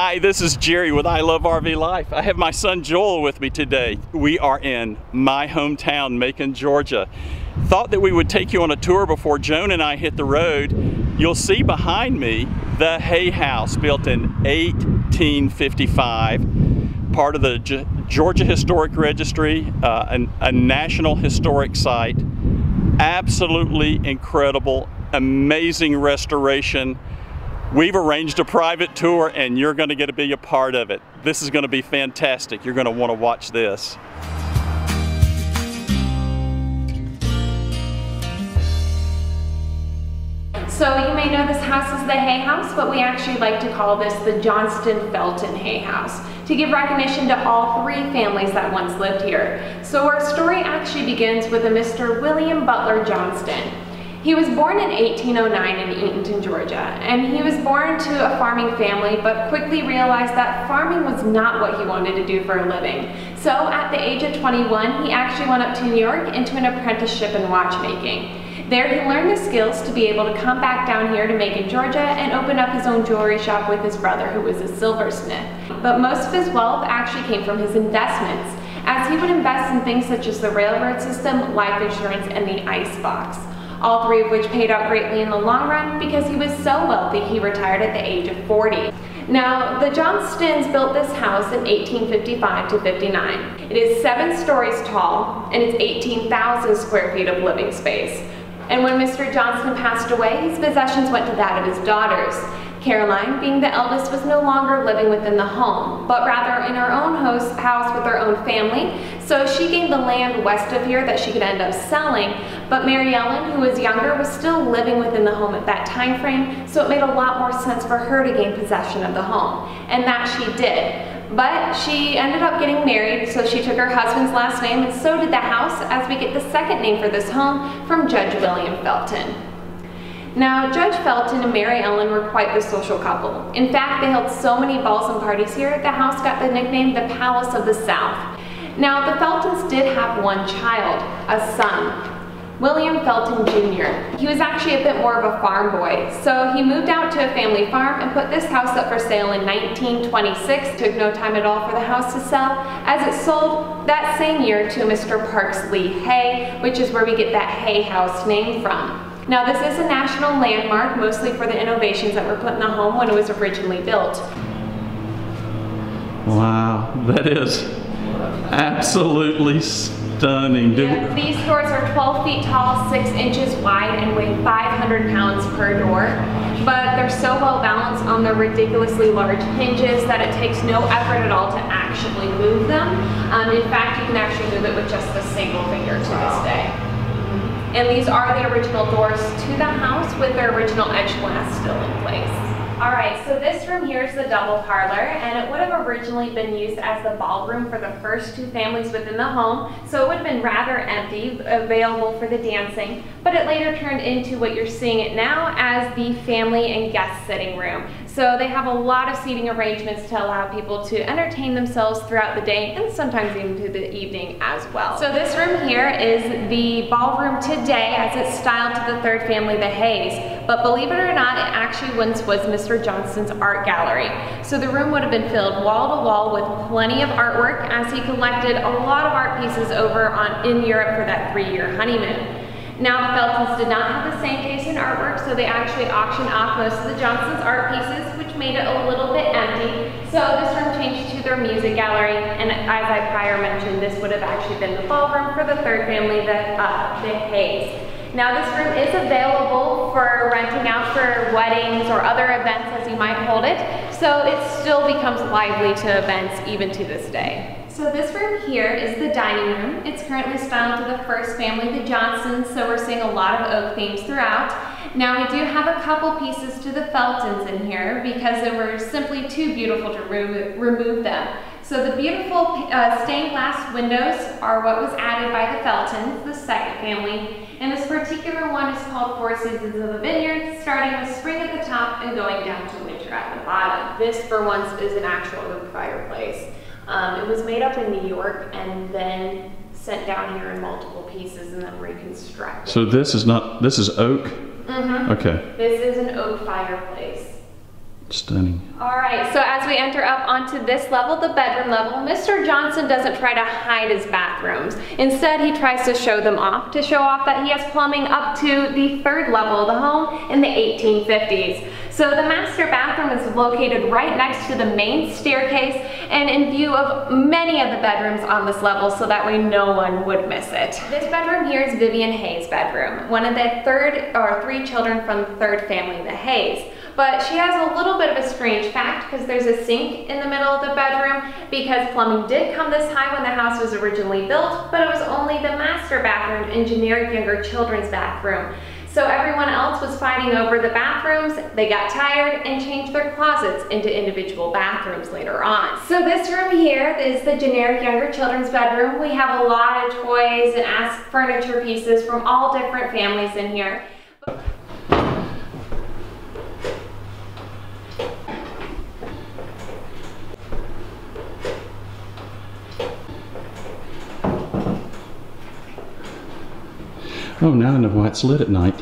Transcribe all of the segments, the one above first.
Hi, this is Jerry with I Love RV Life. I have my son Joel with me today. We are in my hometown, Macon, Georgia. Thought that we would take you on a tour before Joan and I hit the road. You'll see behind me the Hay House, built in 1855, part of the Georgia Historic Registry, a National Historic Site. Absolutely incredible, amazing restoration. We've arranged a private tour and you're going to be a part of it. This is going to be fantastic. You're going to want to watch this. So you may know this house as the Hay House, but we actually like to call this the Jonston-Felton-Hay House to give recognition to all three families that once lived here. So our story actually begins with a Mr. William Butler Jonston. He was born in 1809 in Eatonton, Georgia, and he was born to a farming family, but quickly realized that farming was not what he wanted to do for a living. So at the age of 21, he actually went up to New York into an apprenticeship in watchmaking. There he learned the skills to be able to come back down here to Macon, Georgia, and open up his own jewelry shop with his brother, who was a silversmith. But most of his wealth actually came from his investments, as he would invest in things such as the railroad system, life insurance, and the ice box. All three of which paid out greatly in the long run because he was so wealthy he retired at the age of 40. Now, the Jonstons built this house in 1855 to 59. It is 7 stories tall and it's 18,000 square feet of living space. And when Mr. Jonston passed away, his possessions went to that of his daughters. Caroline, being the eldest, was no longer living within the home, but rather in her own house with her own family. So she gained the land west of here that she could end up selling. But Mary Ellen, who was younger, was still living within the home at that time frame, so it made a lot more sense for her to gain possession of the home. And that she did. But she ended up getting married, so she took her husband's last name, and so did the house, as we get the second name for this home from Judge William Felton. Now, Judge Felton and Mary Ellen were quite the social couple. In fact, they held so many balls and parties here, the house got the nickname the Palace of the South. Now, the Feltons did have one child, a son, William Felton Jr. He was actually a bit more of a farm boy, so he moved out to a family farm and put this house up for sale in 1926. Took no time at all for the house to sell, as it sold that same year to Mr. Parks Lee Hay, which is where we get that Hay House name from. Now, this is a national landmark, mostly for the innovations that were put in the home when it was originally built. Wow, that is absolutely stunning. Yeah, these doors are 12 feet tall, 6 inches wide, and weigh 500 pounds per door. But they're so well balanced on the ridiculously large hinges that it takes no effort at all to actually move them. In fact, you can actually move it with just a single finger to this day. And these are the original doors to the house with their original edge glass still in place. Alright, so this room here is the double parlor, and it would have originally been used as the ballroom for the first 2 families within the home, so it would have been rather empty, available for the dancing, but it later turned into what you're seeing it now as the family and guest sitting room. So they have a lot of seating arrangements to allow people to entertain themselves throughout the day and sometimes even through the evening as well. So this room here is the ballroom today, as it's styled to the third family, the Hays. But believe it or not, it actually once was Mr. Johnston's art gallery. So the room would have been filled wall to wall with plenty of artwork, as he collected a lot of art pieces over in Europe for that 3-year honeymoon. Now, the Feltons did not have the same taste in artwork, so they actually auctioned off most of the Johnston's art pieces, which made it a little bit empty. So this room changed to their music gallery, and as I prior mentioned, this would have actually been the ballroom for the third family, the Hays. Now, this room is available for renting out for weddings or other events as you might hold it, so it still becomes lively to events even to this day. So this room here is the dining room. It's currently styled to the first family, the Johnsons, so we're seeing a lot of oak themes throughout. Now, we do have a couple pieces to the Feltons in here because they were simply too beautiful to remove them. So the beautiful stained glass windows are what was added by the Feltons, the second family. And this particular one is called 4 Seasons of the Vineyard, starting with spring at the top and going down to winter at the bottom. This, for once, is an actual oak fireplace. It was made up in New York and then sent down here in multiple pieces and then reconstructed. So this is oak? Mm-hmm. Okay. This is an oak fireplace. Stunning. All right, so as we enter up onto this level, the bedroom level, Mr. Jonston doesn't try to hide his bathrooms. Instead, he tries to show them off, to show off that he has plumbing up to the 3rd level of the home in the 1850s. So the master bathroom is located right next to the main staircase and in view of many of the bedrooms on this level, so that way no one would miss it. This bedroom here is Vivian Hay's bedroom, one of the 3 children from the 3rd family, the Hays. But she has a little bit of a strange fact because there's a sink in the middle of the bedroom because plumbing did come this high when the house was originally built, but it was only the master bathroom and generic younger children's bathroom. So everyone else was fighting over the bathrooms, they got tired and changed their closets into individual bathrooms later on. So this room here is the generic younger children's bedroom. We have a lot of toys and furniture pieces from all different families in here. Oh, now I know why it's lit at night.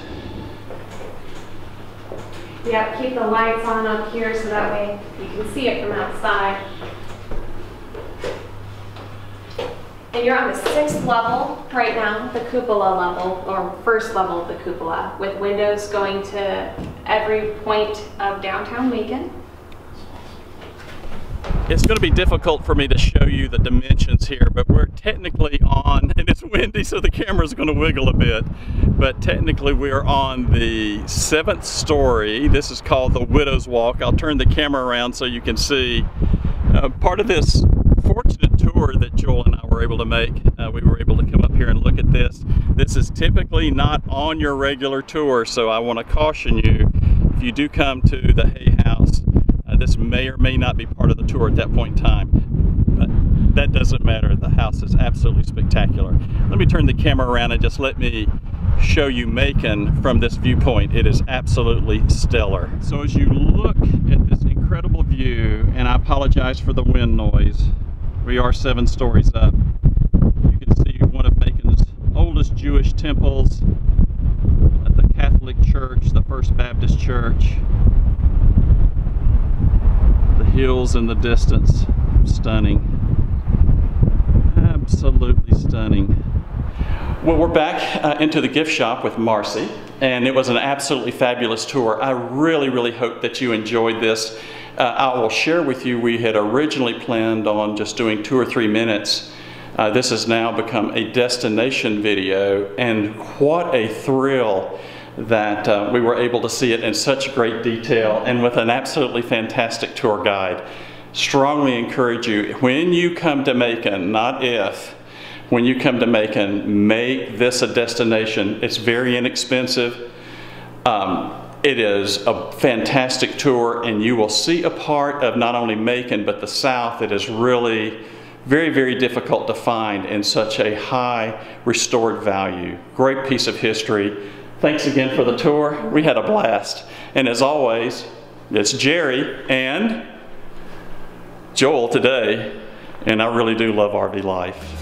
Yeah, keep the lights on up here so that way you can see it from outside. And you're on the 6th level right now, the cupola level, or 1st level of the cupola, with windows going to every point of downtown Macon. It's going to be difficult for me to show you the dimensions here, but we're technically on, and it's windy so the camera's going to wiggle a bit, but technically we're on the 7th story. This is called the Widow's Walk. I'll turn the camera around so you can see part of this fortunate tour that Joel and I were able to make. We were able to come up here and look at this. This is typically not on your regular tour, so I want to caution you, if you do come to the Hay House, this may or may not be part of the tour at that point in time, but that doesn't matter. The house is absolutely spectacular. Let me turn the camera around and just let me show you Macon from this viewpoint. It is absolutely stellar. So as you look at this incredible view, and I apologize for the wind noise, we are 7 stories up. You can see one of Macon's oldest Jewish temples, the Catholic Church, the First Baptist Church. Hills in the distance, stunning, absolutely stunning. Well, we're back into the gift shop with Marcy, and it was an absolutely fabulous tour. I really hope that you enjoyed this. I will share with you, we had originally planned on just doing 2 or 3 minutes. This has now become a destination video, and what a thrill that we were able to see it in such great detail and with an absolutely fantastic tour guide. Strongly encourage you, when you come to Macon, not if, when you come to Macon, make this a destination. It's very inexpensive. It is a fantastic tour, and you will see a part of not only Macon but the South that is really very difficult to find in such a high restored value. Great piece of history. Thanks again for the tour. We had a blast. And as always, it's Jerry and Joel today, and I really do love RV life.